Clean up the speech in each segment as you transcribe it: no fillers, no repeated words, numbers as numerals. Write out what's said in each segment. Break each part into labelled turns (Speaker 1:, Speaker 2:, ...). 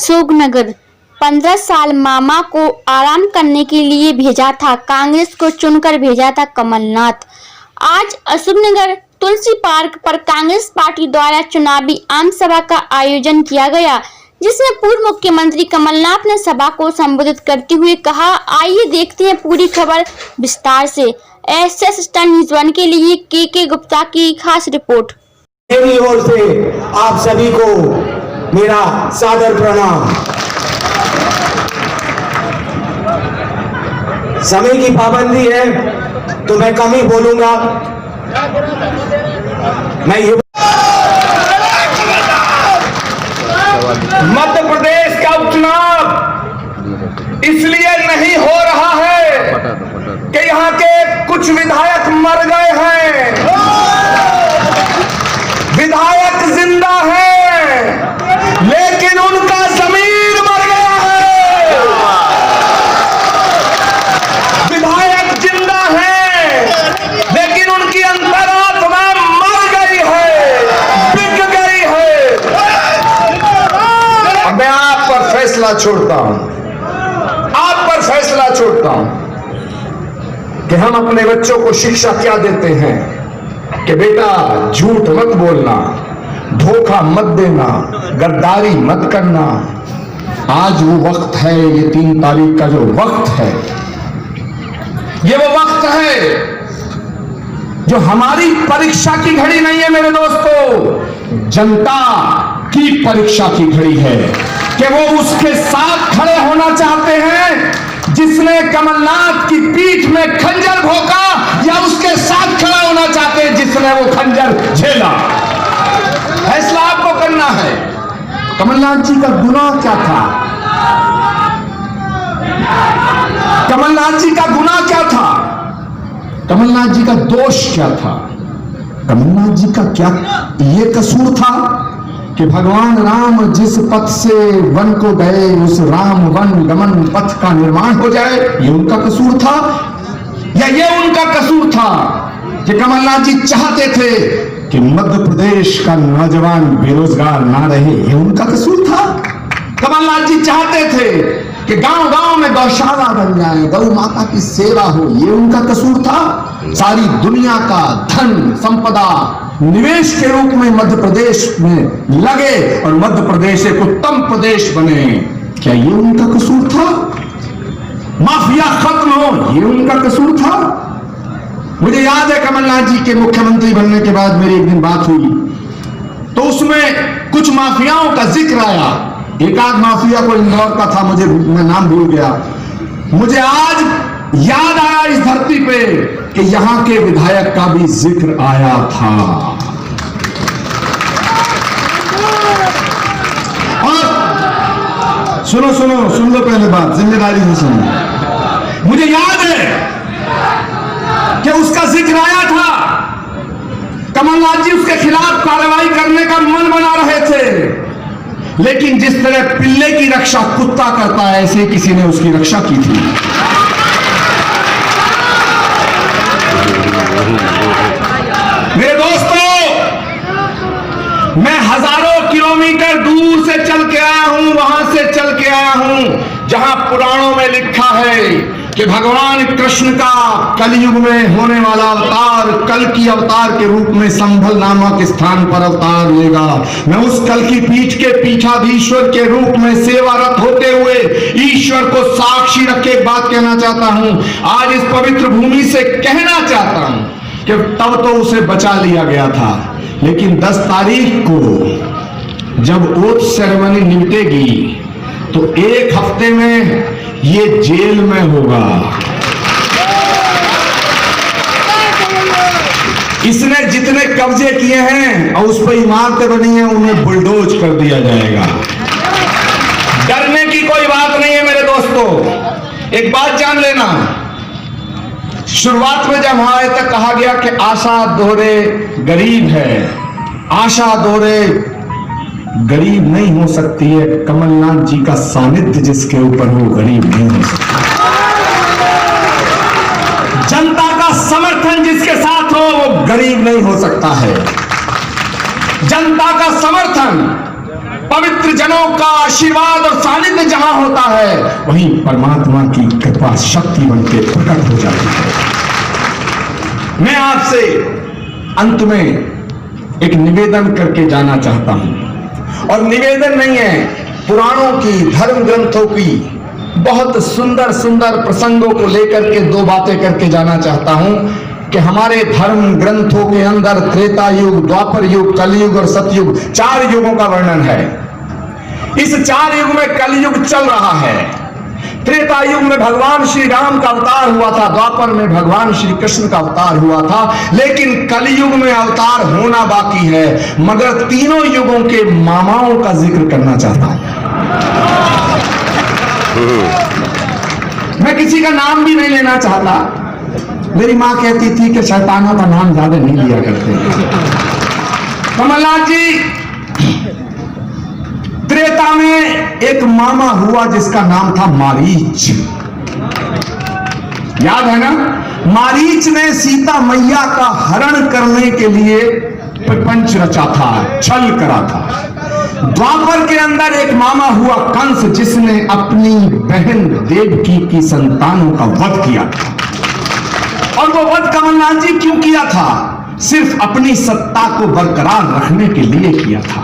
Speaker 1: अशोकनगर 15 साल मामा को आराम करने के लिए भेजा था। कांग्रेस को चुनकर भेजा था कमलनाथ। आज अशोकनगर तुलसी पार्क पर कांग्रेस पार्टी द्वारा चुनावी आम सभा का आयोजन किया गया, जिसमें पूर्व मुख्यमंत्री कमलनाथ ने सभा को संबोधित करते हुए कहा, आइए देखते हैं पूरी खबर विस्तार से। एसएस स्टार न्यूज़ 1 के लिए के गुप्ता की खास रिपोर्ट।
Speaker 2: मेरी ओर से आप सभी को मेरा सादर प्रणाम। समय की पाबंदी है तो मैं कम ही बोलूंगा। मैं ये
Speaker 3: मध्य प्रदेश का उपचुनाव इसलिए नहीं हो रहा है कि यहाँ के कुछ विधायक मर गए हैं। विधायक जिंदा है लेकिन उनका जमीर मर गया है। विधायक जिंदा है लेकिन उनकी अंतरात्मा मर गई है, बिक गई है। अब मैं आप पर फैसला छोड़ता हूं, आप पर फैसला छोड़ता हूं कि हम अपने बच्चों को शिक्षा क्या देते हैं कि बेटा झूठ मत बोलना, धोखा मत देना, गद्दारी मत करना। आज वो वक्त है, ये 3 तारीख का जो वक्त है, ये वो वक्त है जो हमारी परीक्षा की घड़ी नहीं है मेरे दोस्तों, जनता की परीक्षा की घड़ी है कि वो उसके साथ खड़े होना चाहते हैं जिसने कमलनाथ की पीठ में खंजर भोंका, या उसके साथ खड़ा होना चाहते हैं जिसने वो खंजर झेला। फैसला आपको करना है। कमलनाथ जी का गुनाह क्या था? कमलनाथ जी का गुनाह क्या था? कमलनाथ जी का दोष क्या था? कमलनाथ जी का क्या ये कसूर था कि भगवान राम जिस पथ से वन को गए उस राम वन गमन पथ का निर्माण हो जाए, ये उनका कसूर था? या ये उनका कसूर था कि कमलनाथ जी चाहते थे कि मध्य प्रदेश का नौजवान बेरोजगार ना रहे, ये उनका कसूर था? कमलनाथ जी चाहते थे कि गांव गांव में गौशाला बन जाए, गौ माता की सेवा हो, ये उनका कसूर था? सारी दुनिया का धन संपदा निवेश के रूप में मध्य प्रदेश में लगे और मध्य प्रदेश एक उत्तम प्रदेश बने, क्या ये उनका कसूर था? माफिया खत्म हो, ये उनका कसूर था? मुझे याद है कमलनाथ जी के मुख्यमंत्री बनने के बाद मेरी एक दिन बात हुई तो उसमें कुछ माफियाओं का जिक्र आया। एक आध माफिया को इंदौर का था, मैं नाम भूल गया। मुझे आज याद आया इस धरती पे कि यहां के विधायक का भी जिक्र आया था। और सुन लो पहले बात, जिम्मेदारी से सुनो। मुझे याद है कि उसका जिक्र आया था, कमलनाथ जी उसके खिलाफ कार्रवाई करने का मन बना रहे थे, लेकिन जिस तरह पिल्ले की रक्षा कुत्ता करता है, ऐसे किसी ने उसकी रक्षा की थी। मेरे दोस्तों, मैं हजारों किलोमीटर दूर से चल के आया हूं, वहां से चल के आया हूं जहां पुराणों में लिखा है कि भगवान कृष्ण का कलयुग में होने वाला अवतार कल की अवतार के रूप में संभल नामक स्थान पर अवतार लेगा। मैं उस कल की पीठ के पीठाधीश्वर के रूप में सेवारत होते हुए ईश्वर को साक्षी रख के एक बात कहना चाहता हूं, आज इस पवित्र भूमि से कहना चाहता हूं कि तब तो उसे बचा लिया गया था, लेकिन 10 तारीख को जब ओथ सेरेमनी निपटेगी तो 1 हफ्ते में ये जेल में होगा। इसने जितने कब्जे किए हैं और उस पर इमारतें बनी हैं उन्हें बुलडोज कर दिया जाएगा। डरने की कोई बात नहीं है मेरे दोस्तों। एक बात जान लेना, शुरुआत में जब आए तक कहा गया कि आशा दोहरे गरीब है, आशा दोहरे गरीब नहीं हो सकती है, कमलनाथ जी का सानिध्य जिसके ऊपर हो गरीब नहीं हो सकता। जनता का समर्थन जिसके साथ हो वो गरीब नहीं हो सकता है। जनता का समर्थन पवित्र जनों का आशीर्वाद और सानिध्य जहां होता है, वहीं परमात्मा की कृपा शक्ति बनके प्रकट हो जाती है। मैं आपसे अंत में एक निवेदन करके जाना चाहता हूं, और निवेदन नहीं है, पुराणों की, धर्म ग्रंथों की बहुत सुंदर सुंदर प्रसंगों को लेकर के दो बातें करके जाना चाहता हूं कि हमारे धर्म ग्रंथों के अंदर त्रेता युग, द्वापर युग, कलयुग और सतयुग, 4 युगों का वर्णन है। इस 4 युग में कलयुग चल रहा है। त्रेता युग में भगवान श्री राम का अवतार हुआ था, द्वापर में भगवान श्री कृष्ण का अवतार हुआ था, लेकिन कलयुग में अवतार होना बाकी है। मगर तीनों युगों के मामाओं का जिक्र करना चाहता हूं। मैं किसी का नाम भी नहीं लेना चाहता। मेरी मां कहती थी कि शैतानों का नाम ज्यादा नहीं लिया करते। कमलनाथ जी, त्रेता में एक मामा हुआ जिसका नाम था मारीच। याद है ना? मारीच ने सीता मैया का हरण करने के लिए प्रपंच रचा था, छल करा था। द्वापर के अंदर एक मामा हुआ कंस, जिसने अपनी बहन देवकी की संतानों का वध किया था। और वो वध कमलनाथ जी क्यों किया था? सिर्फ अपनी सत्ता को बरकरार रखने के लिए किया था।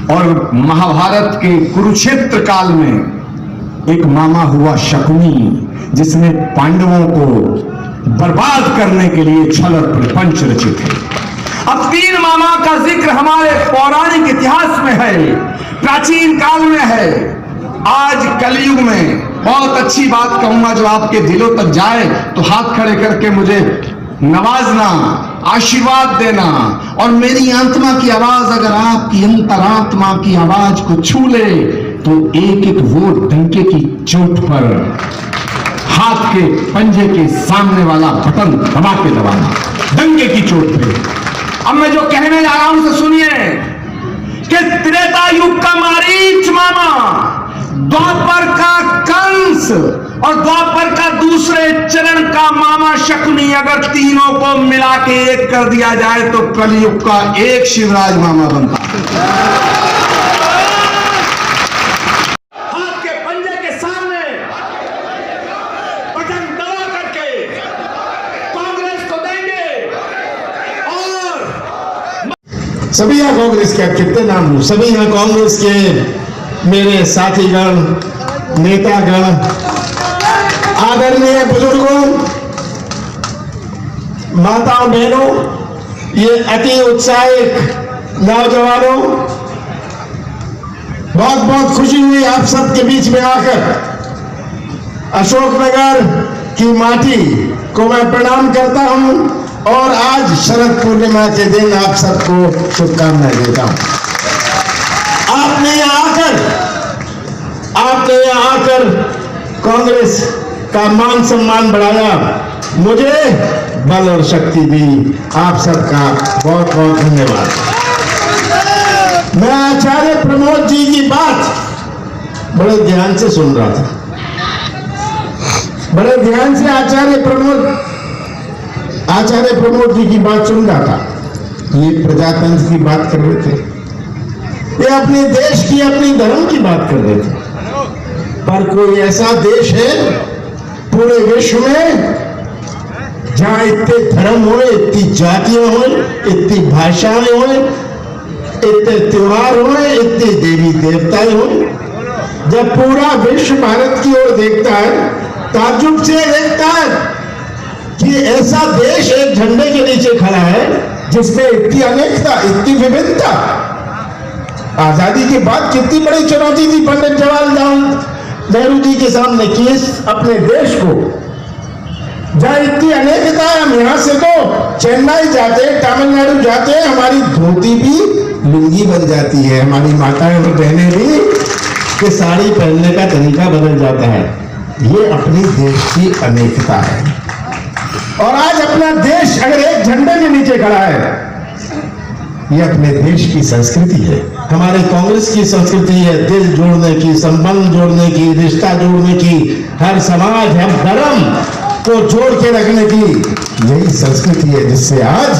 Speaker 3: और महाभारत के कुरुक्षेत्र काल में एक मामा हुआ शकुनी, जिसने पांडवों को बर्बाद करने के लिए छल और प्रपंच रचे थे। अब 3 मामा का जिक्र हमारे पौराणिक इतिहास में है, प्राचीन काल में है। आज कलयुग में बहुत अच्छी बात कहूंगा, जो आपके दिलों तक जाए तो हाथ खड़े करके मुझे नवाजना, आशीर्वाद देना। और मेरी आत्मा की आवाज अगर आपकी अंतरात्मा की आवाज को छू ले तो एक एक वोट डंके की चोट पर हाथ के पंजे के सामने वाला बटन दबा के दबाना, डंके की चोट पे। अब मैं जो कहने जा रहा हूं उसे सुनिए कि त्रेता युग का मारीच मामा, द्वापर का कंस और द्वापर का दूसरे चरण का मामा शकुनी, अगर तीनों को मिला के एक कर दिया जाए तो कलयुग का एक शिवराज मामा बनता। हाथ के पंजे के सामने बटन दबा करके कांग्रेस को देंगे। और
Speaker 2: सभी यहाँ कांग्रेस के, कितने नाम लूं, सभी यहाँ कांग्रेस के मेरे साथीगण, नेतागण, आदरणीय बुजुर्गों, माताओं, बहनों, ये अति उत्साहित नौजवानों, बहुत बहुत खुशी हुई आप सबके बीच में आकर। अशोकनगर की माटी को मैं प्रणाम करता हूं और आज शरद पूर्णिमा के दिन आप सबको शुभकामनाएं देता हूं। आपने यहाँ आकर कांग्रेस का मान सम्मान बढ़ाया, मुझे बल और शक्ति दी। आप सबका बहुत बहुत धन्यवाद। मैं आचार्य प्रमोद जी की बात बड़े ध्यान से सुन रहा था, बड़े ध्यान से आचार्य प्रमोद जी की बात सुन रहा था। ये प्रजातंत्र की बात कर रहे थे, ये अपने देश की, अपनी धर्म की बात कर रहे थे। पर कोई ऐसा देश है पूरे विश्व में जहां इतने धर्म हो, इतनी जातियां हो, इतनी भाषाएं हो, इतने त्योहार हो, इतने देवी देवताएं हो? जब पूरा विश्व भारत की ओर देखता है, ताज्जुब से देखता है कि ऐसा देश एक झंडे के नीचे खड़ा है जिसमें इतनी अनेकता, इतनी विविधता। आजादी के बाद कितनी बड़ी चुनौती थी पंडित जवाहरलाल नेहरू जी के सामने कि इस अपने देश को, जहां इतनी अनेकता है, हम यहां से तो चेन्नई जाते, तमिलनाडु जाते, हमारी धोती भी लुंगी बन जाती है, हमारी माताएं और बहनें भी कि साड़ी पहनने का तरीका बदल जाता है। ये अपनी देश की अनेकता है। और आज अपना देश अगर एक झंडे के नीचे खड़ा है, ये अपने देश की संस्कृति है, हमारे कांग्रेस की संस्कृति है, दिल जोड़ने की, संबंध जोड़ने की, रिश्ता जोड़ने की, हर समाज, हर धर्म को जोड़ के रखने की यही संस्कृति है, जिससे आज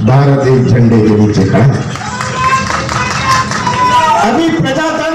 Speaker 2: भारत एक झंडे के नीचे खड़ा है। अभी प्रजातंत्र